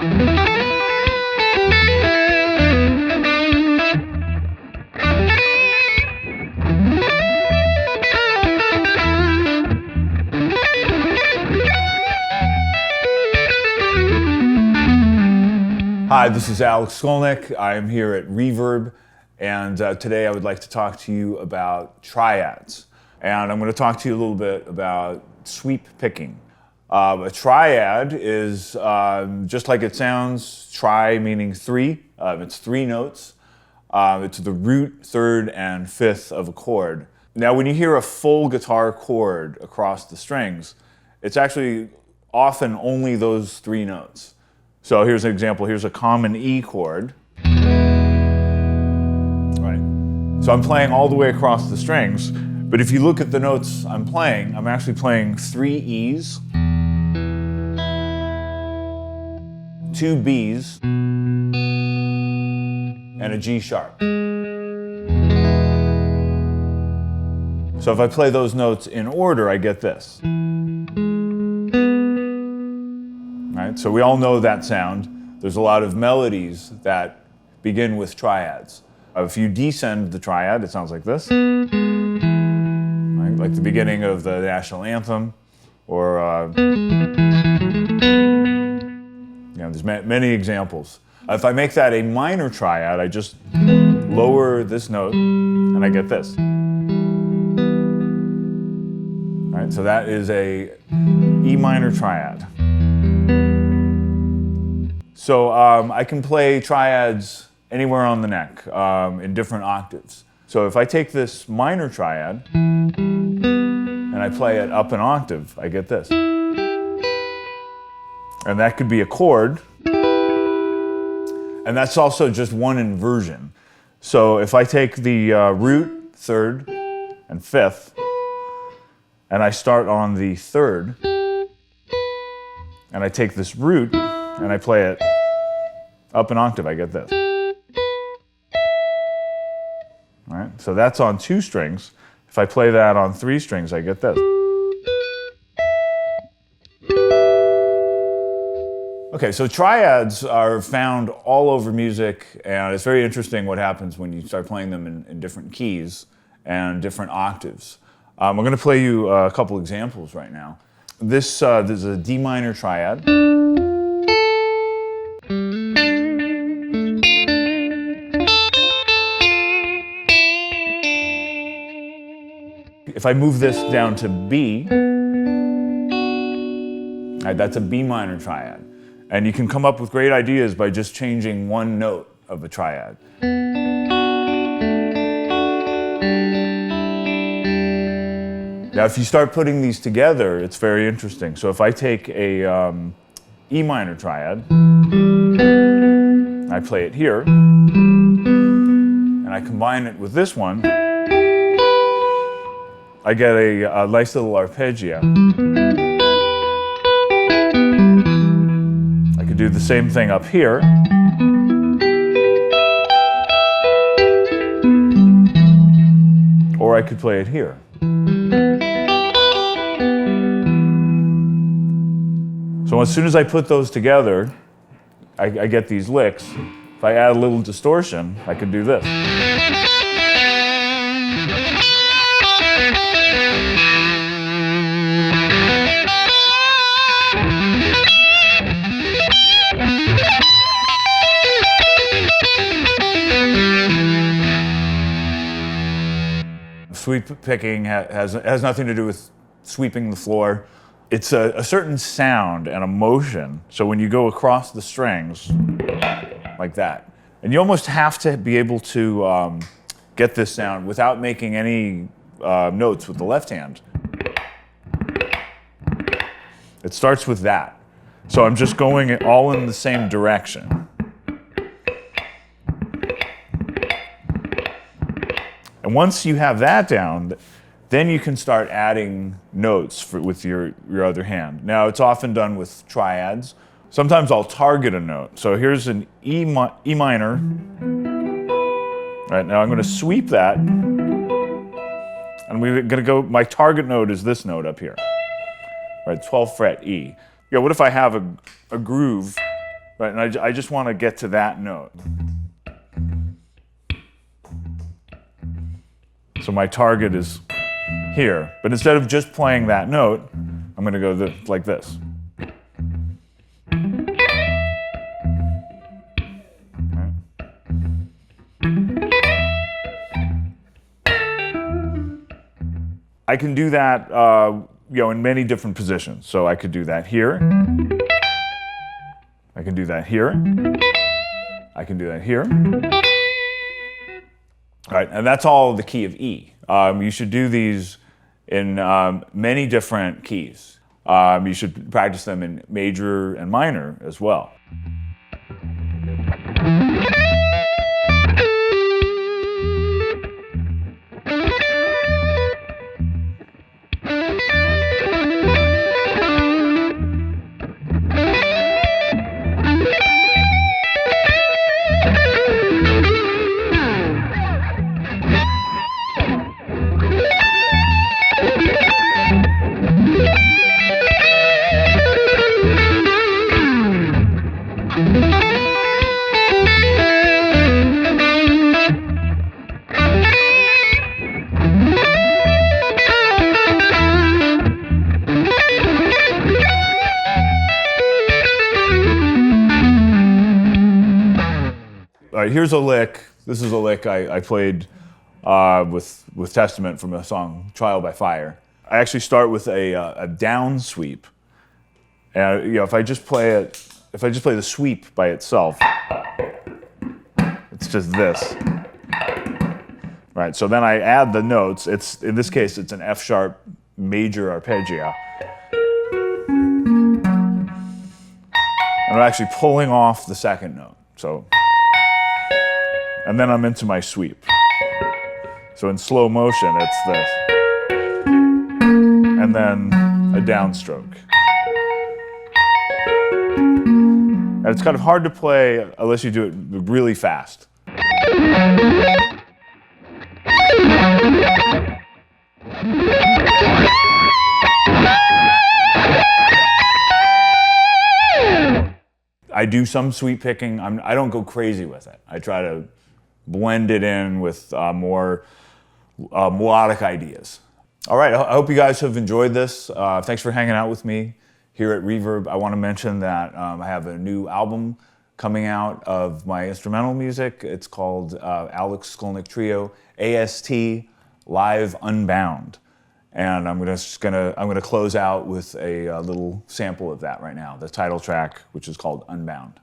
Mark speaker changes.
Speaker 1: Hi, this is Skolnick. I'm here at Reverb, and today I would like to talk to you about triads. And I'm going to talk to you a little bit about sweep picking. A triad is just like it sounds, tri meaning three. It's three notes. It's the root, third, and fifth of a chord. Now, when you hear a full guitar chord across the strings, it's actually often only those three notes. So here's an example. Here's a common E chord. Right. So I'm playing all the way across the strings, but if you look at the notes I'm playing, I'm actually playing three E's, two B's, and a G sharp. So if I play those notes in order, I get this. Right? So we all know that sound. There's a lot of melodies that begin with triads. If you descend the triad, it sounds like this. Right? Like the beginning of the national anthem, or there's many examples. If I make that a minor triad, I just lower this note and I get this. Right? So that is a E minor triad. So I can play triads anywhere on the neck in different octaves. So if I take this minor triad and I play it up an octave, I get this. And that could be a chord. And that's also just one inversion. So if I take the root, third, and fifth, and I start on the third, and I take this root and I play it up an octave, I get this. All right, so that's on two strings. If I play that on three strings, I get this. Okay, so triads are found all over music, and it's very interesting what happens when you start playing them in different keys and different octaves. We're going to play you a couple examples right now. This is a D minor triad. If I move this down to B, that's a B minor triad. And you can come up with great ideas by just changing one note of a triad. Now, if you start putting these together, it's very interesting. So if I take a E minor triad, I play it here, and I combine it with this one, I get a nice little arpeggio. I could do the same thing up here. Or I could play it here. So as soon as I put those together, I get these licks. If I add a little distortion, I could do this. Sweep picking has nothing to do with sweeping the floor. It's a certain sound and emotion. So when you go across the strings, like that, and you almost have to be able to get this sound without making any notes with the left hand. It starts with that. So I'm just going all in the same direction. And once you have that down, then you can start adding notes with your other hand. Now, it's often done with triads. Sometimes I'll target a note. So here's an E minor. Right, now I'm going to sweep that. And we're going to go, my target note is this note up here. Right, 12th fret E. Yeah, what if I have a groove, Right, and I just want to get to that note. So my target is here, but instead of just playing that note, I'm going to go like this. I can do that, in many different positions. So I could do that here. I can do that here. I can do that here. All right, and that's all the key of E. You should do these in many different keys. You should practice them in major and minor as well. All right, here's a lick. This is a lick I played with Testament from a song "Trial by Fire." I actually start with a down sweep, and if I just play it, if I just play the sweep by itself, it's just this. Right. So then I add the notes. It's in this case, it's an F sharp major arpeggio, and I'm actually pulling off the second note. So. And then I'm into my sweep. So in slow motion, it's this. And then a downstroke. And it's kind of hard to play unless you do it really fast. I do some sweep picking. I don't go crazy with it. I try to blend it in with more melodic ideas. All right, I hope you guys have enjoyed this. Thanks for hanging out with me here at Reverb. I want to mention that I have a new album coming out of my instrumental music. It's called Alex Skolnick Trio, AST Live Unbound. And I'm gonna close out with a little sample of that right now, the title track, which is called Unbound.